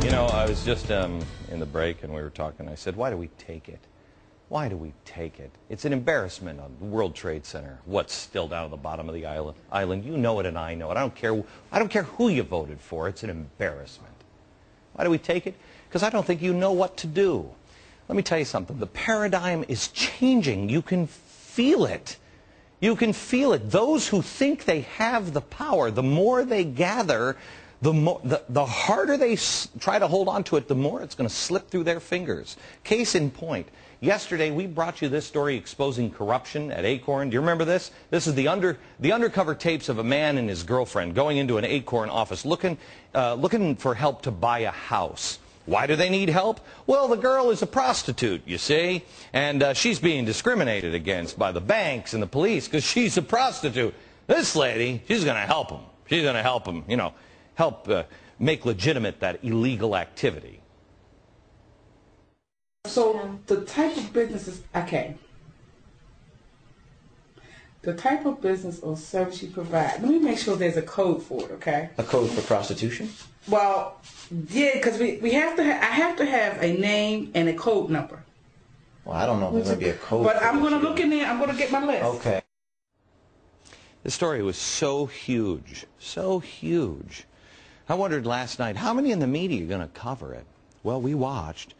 You know, I was just in the break and we were talking. I said, why do we take it? Why do we take it? It's an embarrassment on the World Trade Center. What's still down at the bottom of the island? You know it and I know it. I don't care who you voted for. It's an embarrassment. Why do we take it? Because I don't think you know what to do. Let me tell you something. The paradigm is changing. You can feel it. You can feel it. Those who think they have the power, the more they gather, the harder they try to hold on to it, the more it's going to slip through their fingers. Case in point, yesterday we brought you this story exposing corruption at ACORN. Do you remember this? This is the undercover tapes of a man and his girlfriend going into an ACORN office looking for help to buy a house. Why do they need help? Well, the girl is a prostitute, you see, and she's being discriminated against by the banks and the police because she's a prostitute. This lady, she's going to help them. She's going to help them, you know, help make legitimate that illegal activity. So the type of businesses, okay. The type of business or service you provide, let me make sure there's a code for it, okay? A code for prostitution? Well, yeah, because I have to have a name and a code number. Well, I don't know if there's going to be a code. But I'm going to look in there, I'm going to get my list. Okay. The story was so huge, so huge. I wondered last night, how many in the media are going to cover it? Well, we watched.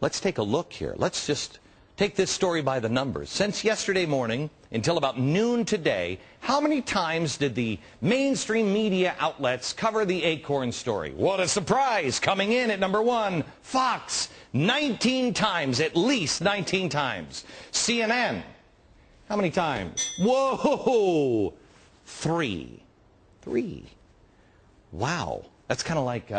Let's take a look here. Let's just take this story by the numbers. Since yesterday morning until about noon today, how many times did the mainstream media outlets cover the ACORN story? What a surprise! Coming in at number one, Fox, 19 times, at least 19 times. CNN, how many times? Whoa! 3. Wow. That's kind of like,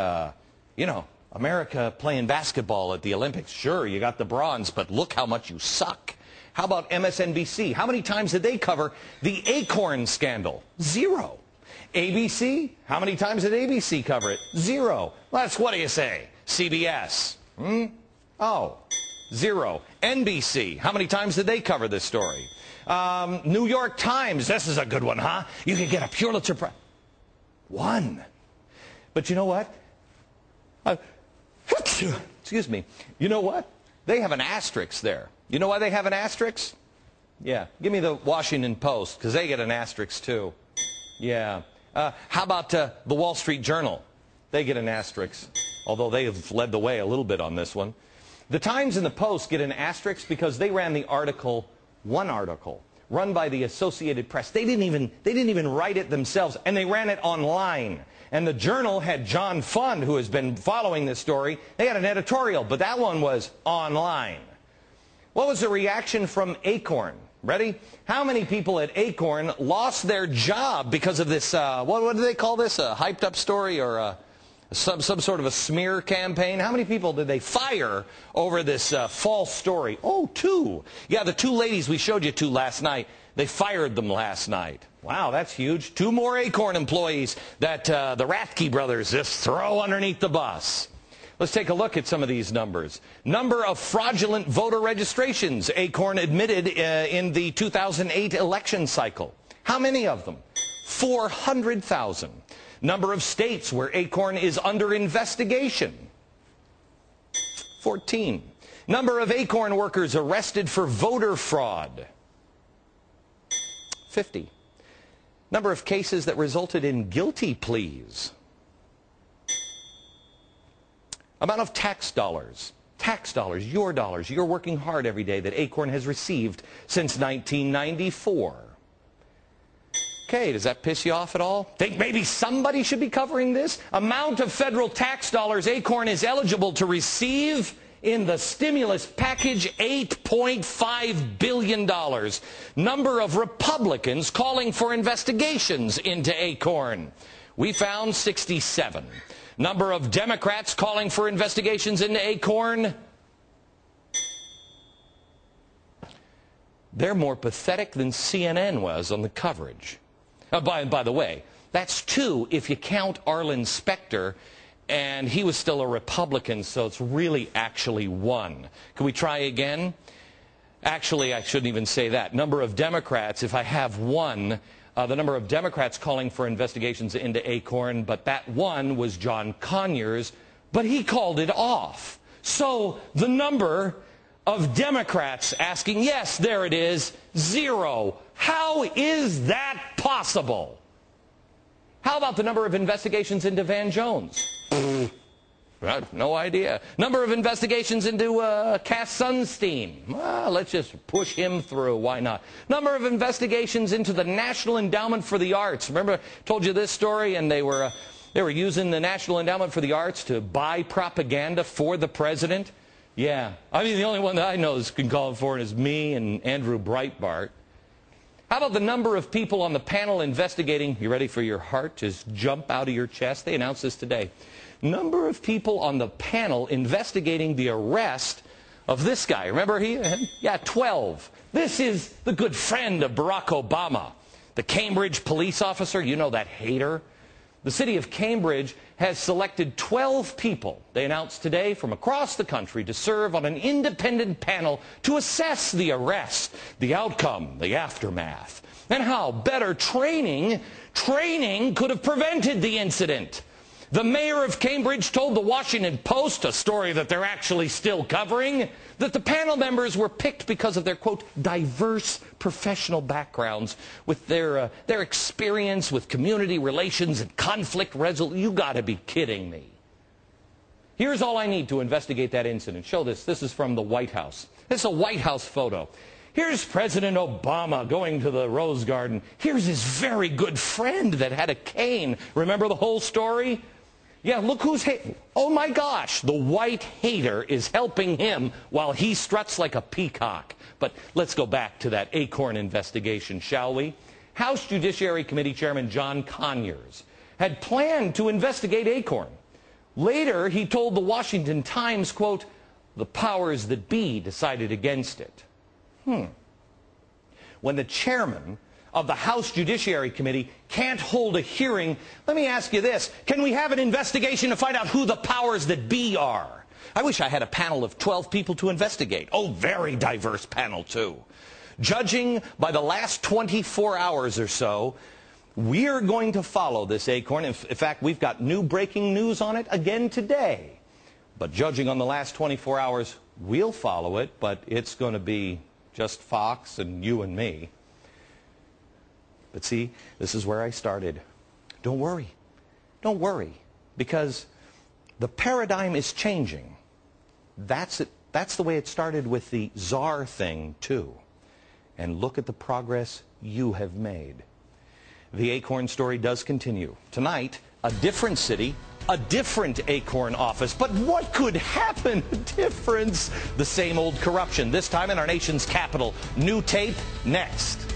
you know, America playing basketball at the Olympics. Sure, you got the bronze, but look how much you suck. How about MSNBC? How many times did they cover the ACORN scandal? 0. ABC? How many times did ABC cover it? 0. Well, that's, what do you say? CBS? Oh, 0. NBC? How many times did they cover this story? New York Times? This is a good one, huh? You could get a Pulitzer Prize. 1. But you know what? Excuse me. You know what? They have an asterisk there. You know why they have an asterisk? Yeah. Give me the Washington Post, because they get an asterisk too. Yeah. How about the Wall Street Journal? They get an asterisk, although they have led the way a little bit on this one. The Times and the Post get an asterisk because they ran the article, one article, run by the Associated Press. They didn't even write it themselves, and they ran it online. And the Journal had John Fund, who has been following this story. They had an editorial, but that one was online. What was the reaction from ACORN? Ready? How many people at ACORN lost their job because of this, what do they call this, a hyped up story or some sort of a smear campaign? How many people did they fire over this false story? Oh, 2. Yeah, the 2 ladies we showed you 2 last night, they fired them last night. Wow, that's huge. 2 more ACORN employees that the Rathke brothers just throw underneath the bus. Let's take a look at some of these numbers. Number of fraudulent voter registrations ACORN admitted in the 2008 election cycle. How many of them? 400,000. Number of states where ACORN is under investigation. 14. Number of ACORN workers arrested for voter fraud. 50. Number of cases that resulted in guilty pleas. Amount of tax dollars, you're working hard every day, that ACORN has received since 1994. Okay, does that piss you off at all? Think maybe somebody should be covering this? Amount of federal tax dollars ACORN is eligible to receive in the stimulus package, $8.5 billion. Number of Republicans calling for investigations into ACORN. We found 67. Number of Democrats calling for investigations into ACORN. They're more pathetic than CNN was on the coverage. By the way, that's 2 if you count Arlen Specter, and he was still a Republican, so it's really actually 1. Can we try again? Actually, I shouldn't even say that. Number of Democrats, if I have 1, the number of Democrats calling for investigations into ACORN, but that 1 was John Conyers, but he called it off. So the number of Democrats asking, yes, there it is, 0. How is that possible? How about the number of investigations into Van Jones? No idea. Number of investigations into Cass Sunstein. Well, let's just push him through. Why not? Number of investigations into the National Endowment for the Arts. Remember I told you this story, and they were using the National Endowment for the Arts to buy propaganda for the president? Yeah. I mean, the only one that I know that can call for it is me and Andrew Breitbart. How about the number of people on the panel investigating, you ready for your heart to jump out of your chest? They announced this today. Number of people on the panel investigating the arrest of this guy. Remember he? Yeah, 12. This is the good friend of Barack Obama. The Cambridge police officer, you know, that hater. The city of Cambridge has selected 12 people, they announced today, from across the country to serve on an independent panel to assess the arrest, the outcome, the aftermath, and how better training could have prevented the incident. The mayor of Cambridge told the Washington Post, a story that they're actually still covering, that the panel members were picked because of their, quote, diverse professional backgrounds, with their experience with community relations and conflict resolution. You got to be kidding me. Here's all I need to investigate that incident. Show this. This is from the White House. This is a White House photo. Here's President Obama going to the Rose Garden. Here's his very good friend that had a cane. Remember the whole story? Yeah, look who's oh my gosh, the white hater is helping him while he struts like a peacock. But let's go back to that ACORN investigation, shall we? House Judiciary Committee Chairman John Conyers had planned to investigate ACORN. Later, he told the Washington Times, quote, the powers that be decided against it. When the chairman of the House Judiciary Committee can't hold a hearing, let me ask you this. Can we have an investigation to find out who the powers that be are? I wish I had a panel of 12 people to investigate. Oh, very diverse panel, too. Judging by the last 24 hours or so, we're going to follow this ACORN. In fact, we've got new breaking news on it again today. But judging on the last 24 hours, we'll follow it, but it's going to be just Fox and you and me. But see, this is where I started. Don't worry. Don't worry. Because the paradigm is changing. That's it. That's the way it started with the czar thing, too. And look at the progress you have made. The ACORN story does continue. Tonight, a different city, a different ACORN office. But what could happen? Difference. The same old corruption, this time in our nation's capital. New tape next.